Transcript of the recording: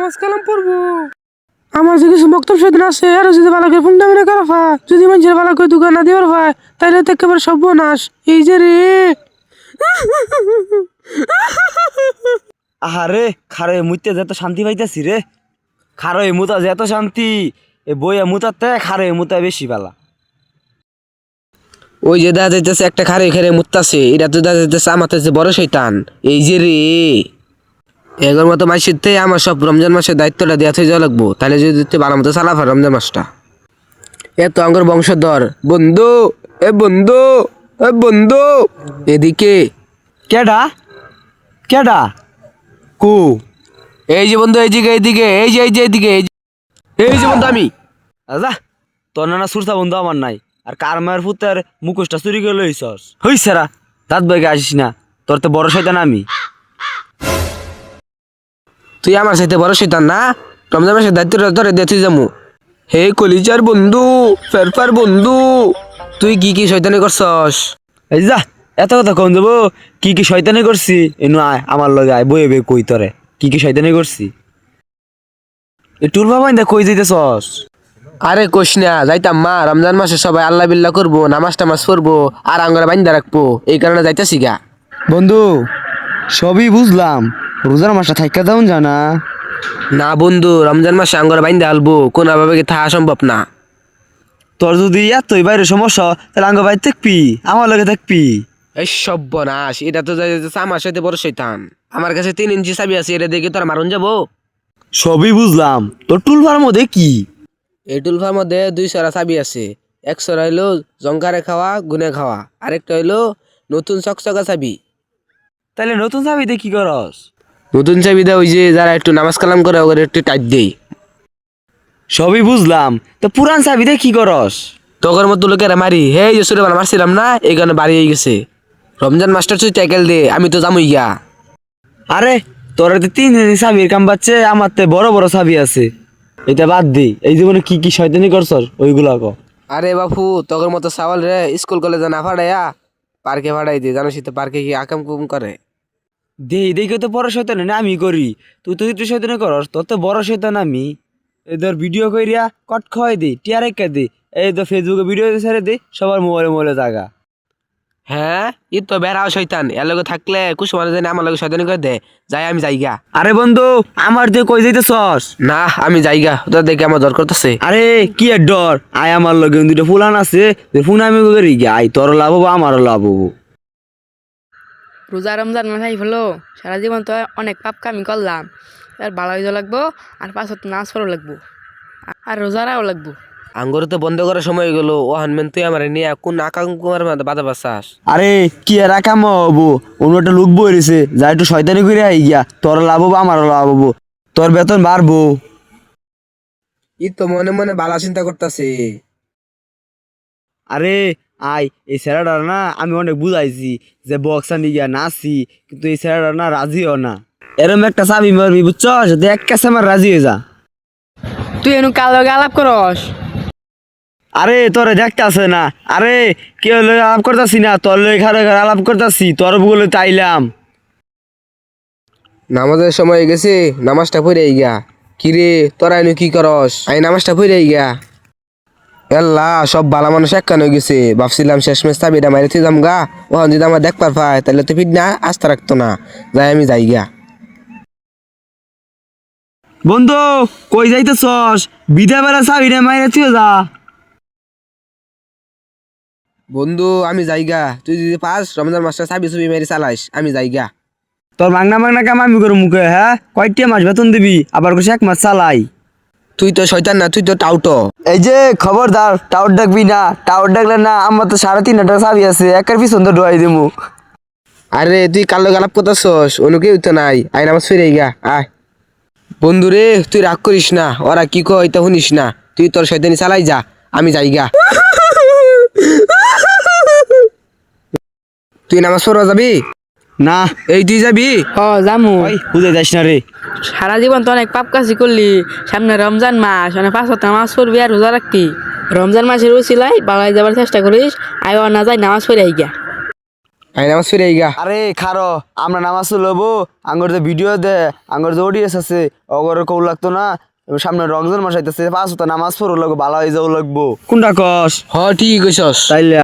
নামাজ কালাম পড়বো। আমার যদি বক্তব্য সেদিন আসে আর যদি ভালো করে ফোনটা মনে করা হয়, যদি মানুষের ভালো করে দোকান না দেওয়ার হয়, তাহলে তো একেবারে সর্বনাশ। এই যে রে আহারে খারে মুইতে যে এত শান্তি পাইতেছি রে। খারে মুতা যে এত শান্তি, এ বইয়া মুতাতে খারে মুতা বেশি পালা। ওই যে দেখা যাইতেছে একটা খারে খেরে মুত্তাছে, এটা তো দেখা যাইতেছে আমার কাছে বড় শয়তান। এই যে রে এগোর মতো মাসির থেকে আমার সব রমজান মাসের দায়িত্বটা দেওয়া থেকে যাওয়া লাগবো, তাহলে যদি তুই ভালো মতো চালাফা রমজান মাসটা। এত আঙ্গর বংশধর বন্ধু, এ বন্ধু, এ বন্ধু, এদিকে কেডা কেডা কু? এই যে বন্ধু, এইদিকে এইদিকে, এই যে এইদিকে, এই যে বন্ধু আমি। আজা তোর নানা সুরসা বন্ধু আমার নাই, আর কার মায়ের পুতের মুখোশটা চুরি করে লইছস। হইছেরা দাঁত বইকে আসিস না, তোর তো বড় শয়তান আমি। তুই আমার সাথে বড় শয়তান না? রমজান মাসের দায়িত্বটা ধরে দিয়ে তুই যাবো। হে কলিজার বন্ধু, ফেরফার বন্ধু, তুই কি কি শয়তানি করছস? এই যা এত কথা কম দেবো। কি কি শয়তানি করছি এনু আয় আমার লগে আয়, বইয়ে বই কই তরে কি কি শয়তানি করছি। এ টুর বাবা কই যাইতেছস? আরে কোশ না, যাইতাম মা, রমজান মাসে সবাই আল্লাহ বিল্লাহ করবো, নামাজ টামাজ পড়বো, আর আঙ্গরা বাইন্দা রাখবো, এই কারণে যাইতাছি গা। বন্ধু সবই বুঝলাম, রোজার মাসটা থাইকা দাউন জানা। না বন্ধু, রমজান মাসে আঙ্গরা বাইন্দা আলবো, কোনোভাবে কি থাকা সম্ভব না। তোর যদি এতই বাইরে সমস্যা তাহলে আঙ্গ বাইরে থাকবি, আমার লগে থাকবি। এই সর্বনাশ, এটা তো যাইতেছে আমার সাথে বড় শয়তান। আমার কাছে 3 ইঞ্চি চাবি আছে, এটা দেখে তোর মারুন যাবো। সবই বুঝলাম, তোর টুলবার মধ্যে কি? এই টুলফার মধ্যে 2 ছড়া চাবি আছে। এক ছড়া হইলো জঙ্কারে খাওয়া গুনে খাওয়া, আরেকটা হইলো নতুন চকচকা চাবি। তাহলে নতুন চাবিতে কি করস? নতুন চাবিটা ওই যে যারা একটু নামাজ কালাম করে ওদের একটু টাইট দেই। সবই বুঝলাম, তো পুরান চাবিতে কি করস? তখন মতো লোকেরা মারি, হে যে সুরে মারছিলাম না, এই কারণে বাড়ি হয়ে গেছে। রমজান মাস্টার তুই ট্যাকেল দে, আমি তো যামই গিয়া। আরে তোর তো 3 চাবির কাম পাচ্ছে, আমার তো বড় বড় চাবি আছে। এটা বাদ দি, এই জীবনে কি কি শয়তানি করছস ওইগুলা ক। আরে বাপু, তখন মতো সাওয়াল রে স্কুল কলেজে না ফাড়াইয়া পার্কে ফাড়াই দে, জানিস তো পার্কে কি আকাম কুম করে। দেখে তো বড় শয়তানি না আমি করি, তুই তো একটু শয়তানি করস, তোর তো বড় শয়তান আমি। এদের ভিডিও কইরা কট খাওয়াই দি, টিয়ার একা দি, এই তো ফেসবুকে ভিডিও ছেড়ে দি, সবার মোবাইলে মোবাইলে জাগা। হ্যাঁ, ই তো বেড়াও শয়তান, এর লগে থাকলে কুসুমার জানি আমার লগে শয়তানি করে দে, যাই আমি যাইগা। আরে বন্ধু আমার দিয়ে কই যাইতেছস? না আমি যাইগা, তোর দেখে আমার দর করতেছে। আরে কি এর ডর, আয় আমার লগে দুটো ফুলান আছে, ফুন আমি করি গিয়ে আই, তোর লাভ হবো আমারও লাভ হবো। রোজা রমজান মাথায় হলো, সারা জীবন তো অনেক পাপ কামি করলাম, আর ভালো হইতে লাগবো, আর 5 ওয়াক্ত নামাজ পড়া লাগবো, আর রোজারাও লাগবো। আঙ্গুর তো বন্ধ করার সময় গেল, ও হানমেন তুই আমার নিয়ে কোন আকাঙ্কুমার বাধা বাসাস। আরে কি এর কাম হবো, অন্য একটা লোক বই রয়েছে, যা একটু শয়তানি করে আই গিয়া, তোর লাভ হবো আমারও লাভ হবো, তোর বেতন বাড়বো। ই তো মনে মনে বালা চিন্তা করতেছে। আরে আই, এই ছেলেটা না আমি অনেক বুঝাইছি যে বক্সা নিয়ে গিয়া নাচি, কিন্তু এই ছেলেটা না রাজিও না। এরম একটা চাবি মারবি বুঝছস, এক কাছে আমার রাজি হয়ে যা। তুই এনু কাল লগে আলাপ করস? আরে তোরে দেখতে আছে না, আরে কেউ আলাপ করতেছি না, তোর লই ঘরে ঘরে আলাপ করতেছি, তোর বলে তাইলাম। নামাজের সময় গেছে, নামাজটা পড়ে গিয়া। কিরে তোরা এনু কি করস? আই নামাজটা পড়ে গিয়া। এল্লা সব বালা মানুষ একখান হয়ে গেছে, ভাবছিলাম শেষমেশ চাবিটা মাইরে তুই যাম গা, ওখান যদি আমার দেখবার পায় তাহলে তো পিঠ না আস্থা রাখতো না, যাই আমি যাই গিয়া। বন্ধু কই যাইতেছস? বিদা বেলা চাবিটা মাইরে তুই যা। বন্ধু আমি যাইগা, তুই যদি পাস রমজান মাসটা চাবি চুবি মেরে চালাইস, আমি যাইগা। তোর মাগনা মাগনা কাম আমি করে মুখে, হ্যাঁ কয়টা মাস বেতন দিবি, আবার কইস 1 মাস চালাই। তুই তো শয়তান না, তুই তো টাউটো। এই যে খবরদার টাওয়ার ডাকবি না, টাওয়ার ডাকলে না আমার তো 3.5 চাবি আছে, একের পিছন তো ডুয়াই দিমু। আরে তুই কালো গালাপ করতেছস, অন্য কেউ তো নাই, আই নামাজ ফিরে গা আয়। বন্ধু রে তুই রাগ করিস না, ওরা কি কয় তা শুনিস না, তুই তোর শয়তানি চালাই যা, আমি যাইগা। তুই নামাজ পড়া যাবি? না এই তুই যাবি? জামু। ওই বুঝে যাস না রে। সারা জীবন তো অনেক পাপ কাজি করলি, সামনে রমজান মাস, অনেক 5 ওয়াক্ত নামাজ পড়বি আর রোজা রাখবি। রমজান মাসের উছিলাই বাড়াই যাবার চেষ্টা করিস, আয় না যাই নামাজ পড়ে আই গিয়া। আই নামাজ ফিরে গা আরে খারো আমরা নামাজ লবো আঙ্গর যে ভিডিও দে আঙ্গর যে অডিয়েন্স আছে অগর কৌ লাগতো না সামনে রমজান মাস আইতেছে 5 ওয়াক্ত নামাজ পড়ো লাগবো ভালো হয়ে যাও লাগবো কোনটা কস হ ঠিক কইছস তাইলে